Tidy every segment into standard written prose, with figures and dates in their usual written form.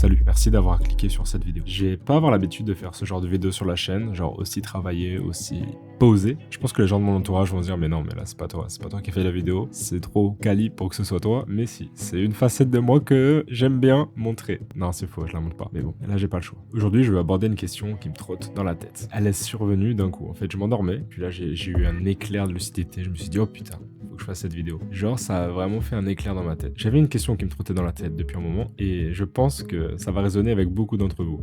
Salut, merci d'avoir cliqué sur cette vidéo. J'ai pas avoir l'habitude de faire ce genre de vidéo sur la chaîne, genre aussi travailler, aussi poser. Je pense que les gens de mon entourage vont se dire mais non, mais là c'est pas toi qui as fait la vidéo, c'est trop quali pour que ce soit toi. Mais si, c'est une facette de moi que j'aime bien montrer. Non, c'est faux, je la montre pas. Mais bon, là j'ai pas le choix. Aujourd'hui, je vais aborder une question qui me trotte dans la tête. Elle est survenue d'un coup. En fait, je m'endormais, puis là j'ai eu un éclair de lucidité. Je me suis dit oh putain, faut que je fasse cette vidéo. Genre, ça a vraiment fait un éclair dans ma tête. J'avais une question qui me trottait dans la tête depuis un moment et je pense que ça va résonner avec beaucoup d'entre vous.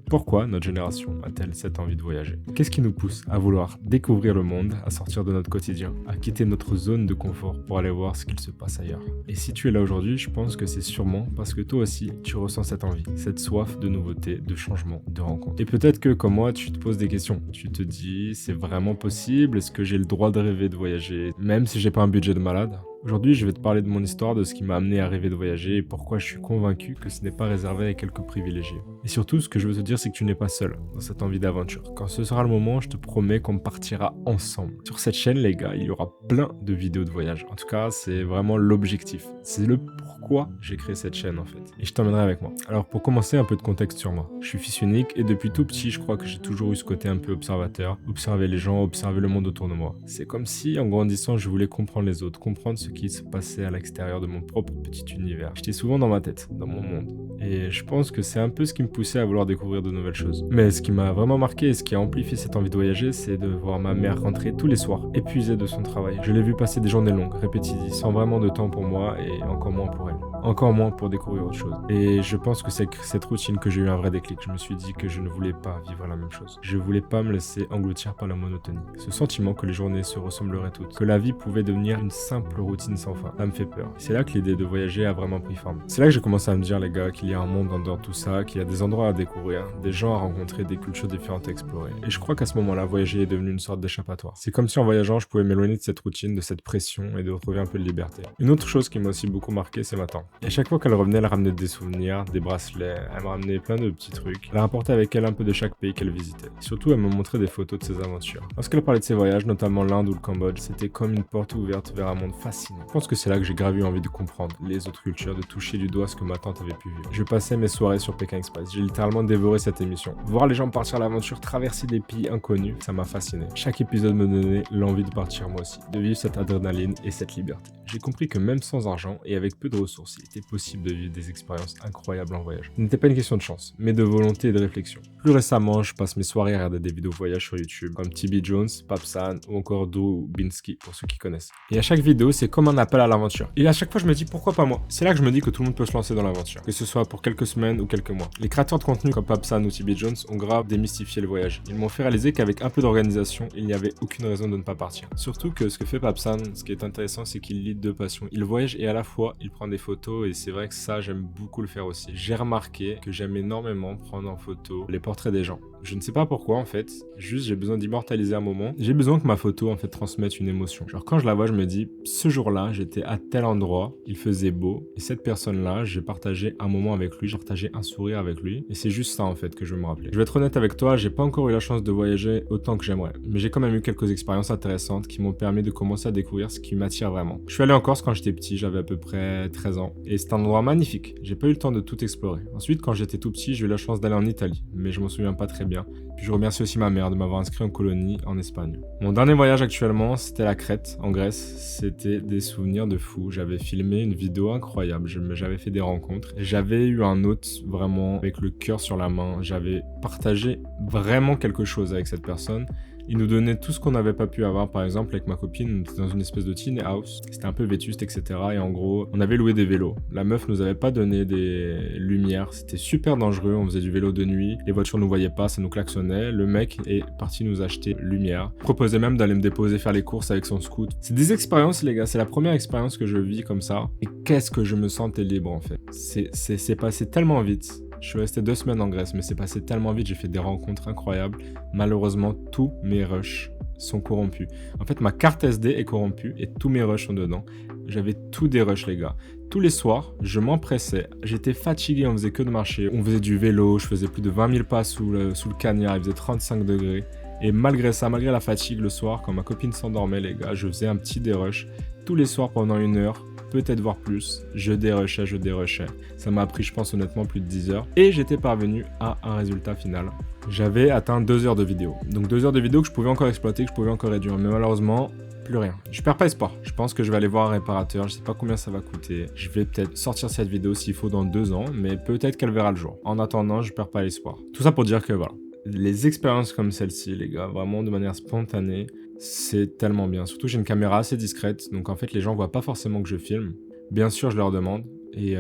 Pourquoi notre génération a-t-elle cette envie de voyager? Qu'est-ce qui nous pousse à vouloir découvrir le monde, à sortir de notre quotidien, à quitter notre zone de confort pour aller voir ce qu'il se passe ailleurs? Et si tu es là aujourd'hui, je pense que c'est sûrement parce que toi aussi, tu ressens cette envie, cette soif de nouveauté, de changement, de rencontre. Et peut-être que comme moi, tu te poses des questions. Tu te dis, c'est vraiment possible? Est-ce que j'ai le droit de rêver de voyager, même si j'ai pas un budget de malade? Aujourd'hui, je vais te parler de mon histoire, de ce qui m'a amené à rêver de voyager et pourquoi je suis convaincu que ce n'est pas réservé à quelques privilégiés. Et surtout, ce que je veux te dire, c'est que tu n'es pas seul dans cette envie d'aventure. Quand ce sera le moment, je te promets qu'on partira ensemble. Sur cette chaîne, les gars, il y aura plein de vidéos de voyage. En tout cas, c'est vraiment l'objectif. C'est le pourquoi j'ai créé cette chaîne, en fait. Et je t'emmènerai avec moi. Alors, pour commencer, un peu de contexte sur moi. Je suis fils unique et depuis tout petit, je crois que j'ai toujours eu ce côté un peu observateur. Observer les gens, observer le monde autour de moi. C'est comme si, en grandissant, je voulais comprendre les autres, comprendre ce qui se passait à l'extérieur de mon propre petit univers. J'étais souvent dans ma tête, dans mon monde. Et je pense que c'est un peu ce qui me poussait à vouloir découvrir de nouvelles choses. Mais ce qui m'a vraiment marqué et ce qui a amplifié cette envie de voyager, c'est de voir ma mère rentrer tous les soirs, épuisée de son travail. Je l'ai vu passer des journées longues, répétitives, sans vraiment de temps pour moi et encore moins pour elle. Encore moins pour découvrir autre chose. Et je pense que c'est cette routine que j'ai eu un vrai déclic. Je me suis dit que je ne voulais pas vivre la même chose. Je voulais pas me laisser engloutir par la monotonie. Ce sentiment que les journées se ressembleraient toutes. Que la vie pouvait devenir une simple routine sans fin. Ça me fait peur. C'est là que l'idée de voyager a vraiment pris forme. C'est là que j'ai commencé à me dire, les gars, qu'il y a un monde en dehors de tout ça, qu'il y a des endroits à découvrir, des gens à rencontrer, des cultures différentes à explorer. Et je crois qu'à ce moment-là, voyager est devenu une sorte d'échappatoire. C'est comme si en voyageant, je pouvais m'éloigner de cette routine, de cette pression et de retrouver un peu de liberté. Une autre chose qui m'a aussi beaucoup marqué, c'est ma tante. Et à chaque fois qu'elle revenait, elle ramenait des souvenirs, des bracelets, elle me ramenait plein de petits trucs. Elle rapportait avec elle un peu de chaque pays qu'elle visitait. Surtout, elle me montrait des photos de ses aventures. Lorsqu'elle parlait de ses voyages, notamment l'Inde ou le Cambodge, c'était comme une porte ouverte vers un monde fascinant. Je pense que c'est là que j'ai grave eu envie de comprendre les autres cultures, de toucher du doigt ce que ma tante avait pu vivre. Je passais mes soirées sur Pékin Express. J'ai littéralement dévoré cette émission. Voir les gens partir à l'aventure, traverser des pays inconnus, ça m'a fasciné. Chaque épisode me donnait l'envie de partir moi aussi, de vivre cette adrénaline et cette liberté. J'ai compris que même sans argent et avec peu de ressources, il était possible de vivre des expériences incroyables en voyage. Ce n'était pas une question de chance, mais de volonté et de réflexion. Plus récemment, je passe mes soirées à regarder des vidéos voyage sur YouTube, comme TB Jones, Papsan ou encore Drew Binsky, pour ceux qui connaissent. Et à chaque vidéo, c'est comme un appel à l'aventure. Et à chaque fois, je me dis pourquoi pas moi. C'est là que je me dis que tout le monde peut se lancer dans l'aventure, que ce soit pour quelques semaines ou quelques mois. Les créateurs de contenu comme Papsan ou TB Jones ont grave démystifié le voyage. Ils m'ont fait réaliser qu'avec un peu d'organisation, il n'y avait aucune raison de ne pas partir. Surtout que ce que fait Papsan, ce qui est intéressant, c'est qu'il lead de passion. Il voyage et à la fois, il prend des photos et c'est vrai que ça, j'aime beaucoup le faire aussi. J'ai remarqué que j'aime énormément prendre en photo les portraits des gens. Je ne sais pas pourquoi en fait, juste j'ai besoin d'immortaliser un moment. J'ai besoin que ma photo en fait transmette une émotion. Genre quand je la vois, je me dis, ce jour-là, j'étais à tel endroit, il faisait beau, et cette personne-là, j'ai partagé un moment avec lui, j'ai partagé un sourire avec lui, et c'est juste ça en fait que je veux me rappeler. Je vais être honnête avec toi, j'ai pas encore eu la chance de voyager autant que j'aimerais, mais j'ai quand même eu quelques expériences intéressantes qui m'ont permis de commencer à découvrir ce qui m'attire vraiment. Je suis allé en Corse quand j'étais petit, j'avais à peu près 13 ans, et c'est un endroit magnifique. J'ai pas eu le temps de tout explorer. Ensuite, quand j'étais tout petit, j'ai eu la chance d'aller en Italie, mais je m'en souviens pas très bien. Puis je remercie aussi ma mère de m'avoir inscrit en colonie en Espagne. Mon dernier voyage actuellement, c'était la Crète, en Grèce. C'était des souvenirs de fou. J'avais filmé une vidéo incroyable, j'avais fait des rencontres. J'avais eu un hôte vraiment avec le cœur sur la main. J'avais partagé vraiment quelque chose avec cette personne. Il nous donnait tout ce qu'on n'avait pas pu avoir. Par exemple, avec ma copine, on était dans une espèce de tiny house. C'était un peu vétuste, etc. Et en gros, on avait loué des vélos. La meuf nous avait pas donné des lumières. C'était super dangereux. On faisait du vélo de nuit. Les voitures nous voyaient pas, ça nous klaxonnait. Le mec est parti nous acheter lumière. Il proposait même d'aller me déposer faire les courses avec son scoot. C'est des expériences, les gars. C'est la première expérience que je vis comme ça. Et qu'est-ce que je me sentais libre, en fait. C'est passé tellement vite. Je suis resté 2 semaines en Grèce, mais c'est passé tellement vite, j'ai fait des rencontres incroyables. Malheureusement, tous mes rushs sont corrompus. En fait, ma carte SD est corrompue et tous mes rushs sont dedans. J'avais tous des rushs, les gars. Tous les soirs, je m'empressais. J'étais fatigué, on faisait que de marcher. On faisait du vélo, je faisais plus de 20 000 pas sous le cagnard, il faisait 35 degrés. Et malgré ça, malgré la fatigue le soir, quand ma copine s'endormait, les gars, je faisais un petit dérush. tous les soirs pendant 1 heure, peut-être voire plus. Je dérushais. Ça m'a pris, je pense honnêtement, plus de 10 heures. Et j'étais parvenu à un résultat final. J'avais atteint 2 heures de vidéo. Donc 2 heures de vidéo que je pouvais encore exploiter, que je pouvais encore réduire. Mais malheureusement, plus rien. Je perds pas espoir. Je pense que je vais aller voir un réparateur. Je sais pas combien ça va coûter. Je vais peut-être sortir cette vidéo s'il faut dans 2 ans. Mais peut-être qu'elle verra le jour. En attendant, je perds pas l'espoir. Tout ça pour dire que voilà. Les expériences comme celle-ci, les gars, vraiment de manière spontanée, c'est tellement bien. Surtout, j'ai une caméra assez discrète. Donc en fait, les gens voient pas forcément que je filme. Bien sûr, je leur demande. Et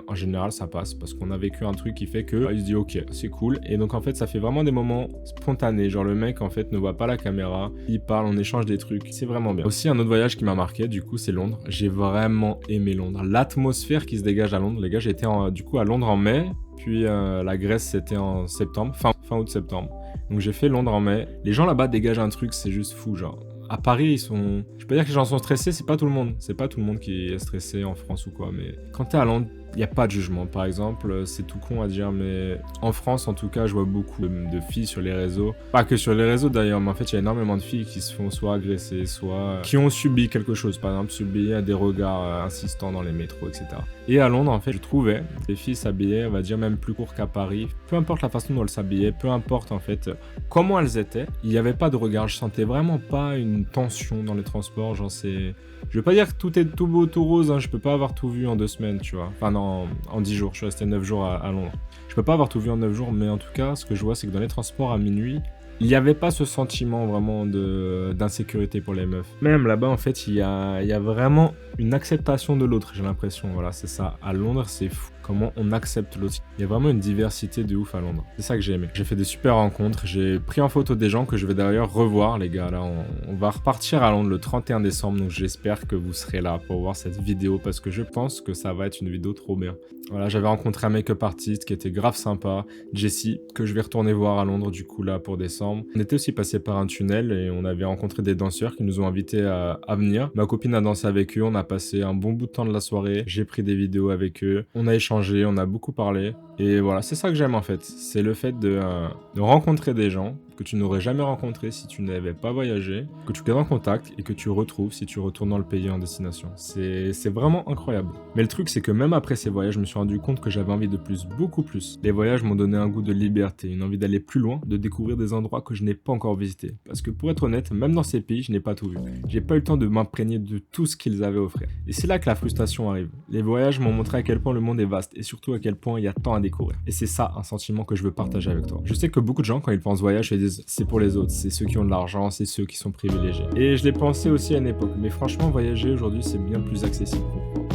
en général, ça passe parce qu'on a vécu un truc qui fait que il se dit ok, c'est cool. Et donc en fait, ça fait vraiment des moments spontanés. Genre le mec en fait ne voit pas la caméra, il parle, on échange des trucs. C'est vraiment bien. Aussi un autre voyage qui m'a marqué, du coup, c'est Londres. J'ai vraiment aimé Londres. L'atmosphère qui se dégage à Londres, les gars, j'étais du coup à Londres en mai. Puis la Grèce, c'était en septembre, fin août-septembre. Donc j'ai fait Londres en mai. Les gens là-bas dégagent un truc, c'est juste fou, genre. À Paris, ils sont... Je peux pas dire que les gens sont stressés, c'est pas tout le monde. C'est pas tout le monde qui est stressé en France ou quoi, mais quand t'es à Londres, il n'y a pas de jugement. Par exemple, c'est tout con à dire, mais en France, en tout cas, je vois beaucoup de filles sur les réseaux. Pas que sur les réseaux d'ailleurs, mais en fait, il y a énormément de filles qui se font soit agresser, soit qui ont subi quelque chose. Par exemple, subi des regards insistants dans les métros, etc. Et à Londres, en fait, je trouvais les filles s'habillaient, on va dire, même plus court qu'à Paris. Peu importe la façon dont elles s'habillaient, peu importe, en fait, comment elles étaient, il n'y avait pas de regard. Je sentais vraiment pas une tension dans les transports. Genre, c'est... Je veux pas dire que tout est tout beau, tout rose, hein. Je peux pas avoir tout vu en 2 semaines, tu vois. Enfin, non, en 10 jours. Je suis resté 9 jours à Londres. Je peux pas avoir tout vu en 9 jours, mais en tout cas, ce que je vois, c'est que dans les transports à minuit, il n'y avait pas ce sentiment vraiment d'insécurité pour les meufs. Même là-bas, en fait, il y a vraiment une acceptation de l'autre, j'ai l'impression. Voilà, c'est ça. À Londres, c'est fou. Comment on accepte l'autre. Il y a vraiment une diversité de ouf à Londres. C'est ça que j'ai aimé. J'ai fait des super rencontres. J'ai pris en photo des gens que je vais d'ailleurs revoir, les gars. Là, on va repartir à Londres le 31 décembre. Donc, j'espère que vous serez là pour voir cette vidéo parce que je pense que ça va être une vidéo trop bien. Voilà, j'avais rencontré un make-up artiste qui était grave sympa, Jessie, que je vais retourner voir à Londres du coup là pour décembre. On était aussi passé par un tunnel et on avait rencontré des danseurs qui nous ont invités à venir. Ma copine a dansé avec eux, on a passé un bon bout de temps de la soirée. J'ai pris des vidéos avec eux, on a échangé, on a beaucoup parlé. Et voilà, c'est ça que j'aime en fait. C'est le fait de rencontrer des gens que tu n'aurais jamais rencontrés si tu n'avais pas voyagé, que tu gardes en contact et que tu retrouves si tu retournes dans le pays en destination. C'est vraiment incroyable. Mais le truc, c'est que même après ces voyages, je me suis rendu compte que j'avais envie de plus, beaucoup plus. Les voyages m'ont donné un goût de liberté, une envie d'aller plus loin, de découvrir des endroits que je n'ai pas encore visités. Parce que pour être honnête, même dans ces pays, je n'ai pas tout vu. J'ai pas eu le temps de m'imprégner de tout ce qu'ils avaient offert. Et c'est là que la frustration arrive. Les voyages m'ont montré à quel point le monde est vaste et surtout à quel point il y a tant à découvrir. Et c'est ça un sentiment que je veux partager avec toi. Je sais que beaucoup de gens, quand ils pensent voyage, ils disent c'est pour les autres, c'est ceux qui ont de l'argent, c'est ceux qui sont privilégiés. Et je l'ai pensé aussi à une époque, mais franchement, voyager aujourd'hui, c'est bien plus accessible.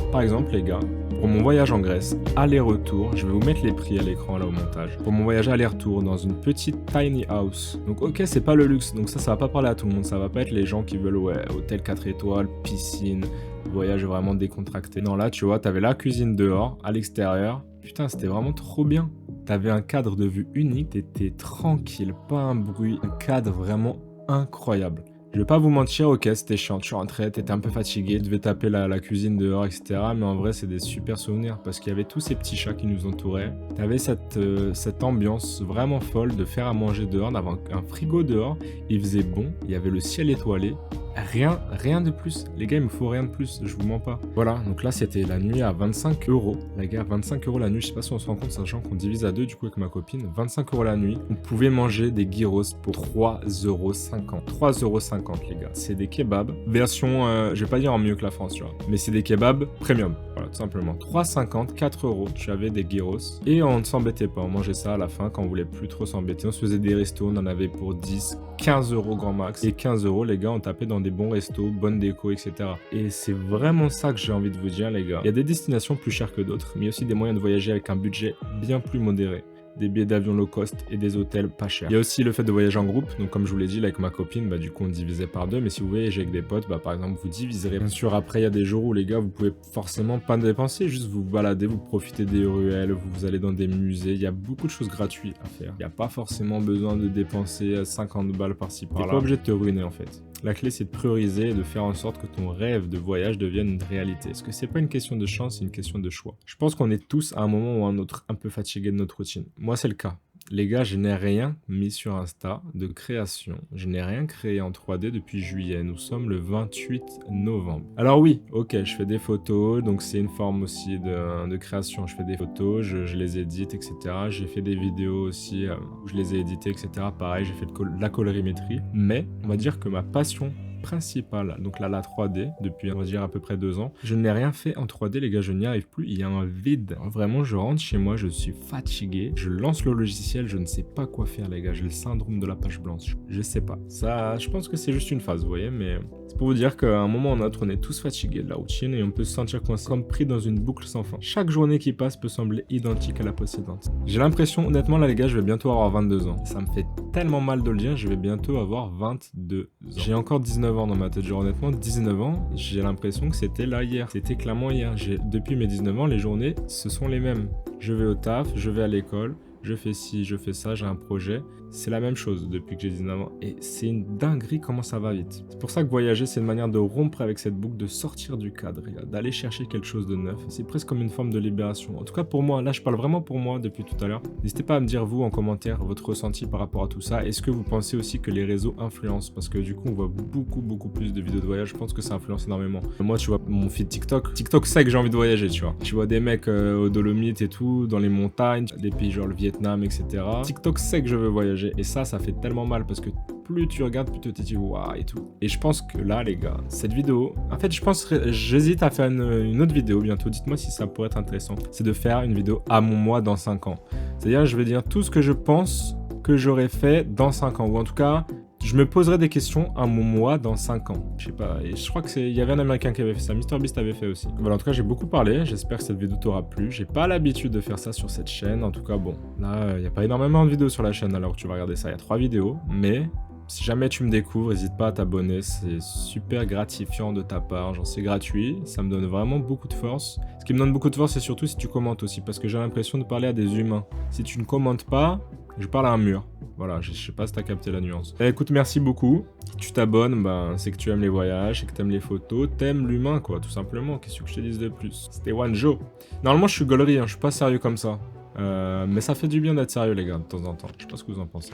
Par exemple, les gars, pour mon voyage en Grèce, aller-retour, je vais vous mettre les prix à l'écran là au montage. Pour mon voyage aller-retour dans une petite tiny house. Donc ok, c'est pas le luxe, donc ça va pas parler à tout le monde, ça va pas être les gens qui veulent ouais, hôtel 4 étoiles, piscine, voyage vraiment décontracté. Non là, tu vois, t'avais la cuisine dehors, à l'extérieur. Putain, c'était vraiment trop bien. T'avais un cadre de vue unique, t'étais tranquille, pas un bruit, un cadre vraiment incroyable. Je vais pas vous mentir, ok, c'était chiant, tu rentrais, t'étais un peu fatigué, tu devais taper la cuisine dehors, etc. Mais en vrai, c'est des super souvenirs parce qu'il y avait tous ces petits chats qui nous entouraient. T'avais cette ambiance vraiment folle de faire à manger dehors, d'avoir un frigo dehors, il faisait bon, il y avait le ciel étoilé. Rien de plus. Les gars, il me faut rien de plus, je vous mens pas. Voilà, donc là, c'était la nuit à 25 €. Les gars, 25 € la nuit, je sais pas si on se rend compte, sachant qu'on divise à 2 du coup avec ma copine. 25 € la nuit, on pouvait manger des gyros pour 3,50 €. 3,50 € les gars. C'est des kebabs, version, je vais pas dire en mieux que la France, tu vois, mais c'est des kebabs premium. Voilà, tout simplement. 3,50 €, 4 €, tu avais des gyros. Et on ne s'embêtait pas, on mangeait ça à la fin quand on voulait plus trop s'embêter. On se faisait des restos, on en avait pour 10, 15 € grand max. Et 15 €, les gars, on tapait dans des bons restos, bonne déco, etc. Et c'est vraiment ça que j'ai envie de vous dire, les gars. Il y a des destinations plus chères que d'autres, mais il y a aussi des moyens de voyager avec un budget bien plus modéré. Des billets d'avion low cost et des hôtels pas chers. Il y a aussi le fait de voyager en groupe, donc comme je vous l'ai dit, là, avec ma copine, bah, du coup on divisait par 2, mais si vous voyagez avec des potes, bah, par exemple vous diviserez. Bien sûr, après il y a des jours où les gars, vous pouvez forcément pas dépenser, juste vous balader, vous profitez des ruelles, vous allez dans des musées, il y a beaucoup de choses gratuites à faire. Il n'y a pas forcément besoin de dépenser 50 balles par-ci par-là. T'es pas obligé de te ruiner en fait. La clé, c'est de prioriser et de faire en sorte que ton rêve de voyage devienne une réalité. Parce que c'est pas une question de chance, c'est une question de choix. Je pense qu'on est tous, à un moment ou à un autre, un peu fatigués de notre routine. Moi, c'est le cas. Les gars, je n'ai rien mis sur Insta de création. Je n'ai rien créé en 3D depuis juillet. Nous sommes le 28 novembre. Alors oui, ok, je fais des photos, donc c'est une forme aussi de création. Je fais des photos, je les édite, etc. J'ai fait des vidéos aussi où je les ai éditées, etc. Pareil, j'ai fait de la colorimétrie. Mais on va dire que ma passion principale, donc là la 3D, depuis on va dire à peu près 2 ans, je n'ai rien fait en 3D les gars, je n'y arrive plus, il y a un vide. Vraiment, je rentre chez moi, je suis fatigué, je lance le logiciel, je ne sais pas quoi faire les gars, j'ai le syndrome de la page blanche, je sais pas. Ça, je pense que c'est juste une phase, vous voyez, mais c'est pour vous dire qu'à un moment ou un autre, on est tous fatigués de la routine et on peut se sentir coincé comme pris dans une boucle sans fin. Chaque journée qui passe peut sembler identique à la précédente. J'ai l'impression, honnêtement là les gars, je vais bientôt avoir 22 ans. Ça me fait tellement mal de le dire, je vais bientôt avoir 22 ans. J'ai encore 19 ans dans ma tête, genre honnêtement 19 ans, j'ai l'impression que c'était là hier, c'était clairement hier. Depuis mes 19 ans, les journées, ce sont les mêmes. Je vais au taf, je vais à l'école, je fais ci, je fais ça, j'ai un projet. C'est la même chose depuis que j'ai 19 ans. Et c'est une dinguerie comment ça va vite. C'est pour ça que voyager, c'est une manière de rompre avec cette boucle, de sortir du cadre, d'aller chercher quelque chose de neuf. C'est presque comme une forme de libération. En tout cas pour moi, là je parle vraiment pour moi depuis tout à l'heure. N'hésitez pas à me dire vous en commentaire votre ressenti par rapport à tout ça. Est-ce que vous pensez aussi que les réseaux influencent? Parce que du coup on voit beaucoup plus de vidéos de voyage. Je pense que ça influence énormément. Moi tu vois mon feed TikTok. TikTok sait que j'ai envie de voyager, tu vois. Tu vois des mecs aux Dolomites et tout, dans les montagnes, des pays genre le Vietnam, etc. TikTok sait que je veux voyager. Et ça fait tellement mal parce que plus tu regardes, plus tu te dis waouh et tout. Et je pense que là, les gars, cette vidéo, en fait, j'hésite à faire une autre vidéo bientôt. Dites-moi si ça pourrait être intéressant. C'est de faire une vidéo à mon moi dans 5 ans. C'est-à-dire, je vais dire tout ce que je pense que j'aurais fait dans 5 ans. Ou en tout cas, je me poserai des questions à mon moi dans 5 ans. Je sais pas, et je crois qu'il y avait un américain qui avait fait ça, MrBeast avait fait aussi. Voilà, en tout cas, j'ai beaucoup parlé, j'espère que cette vidéo t'aura plu. J'ai pas l'habitude de faire ça sur cette chaîne, en tout cas, bon, là, il n'y a pas énormément de vidéos sur la chaîne alors que tu vas regarder ça, il y a 3 vidéos, mais si jamais tu me découvres, n'hésite pas à t'abonner, c'est super gratifiant de ta part, genre c'est gratuit, ça me donne vraiment beaucoup de force. Ce qui me donne beaucoup de force, c'est surtout si tu commentes aussi, parce que j'ai l'impression de parler à des humains. Si tu ne commentes pas, je parle à un mur. Voilà, je sais pas si t'as capté la nuance. Écoute, merci beaucoup. Si tu t'abonnes, ben, c'est que tu aimes les voyages, c'est que t'aimes les photos, t'aimes l'humain, quoi, tout simplement. Qu'est-ce que je te dise de plus? C'était Wanjo. Normalement, je suis gaulerie, hein, je suis pas sérieux comme ça. Mais ça fait du bien d'être sérieux, les gars, de temps en temps. Je sais pas ce que vous en pensez.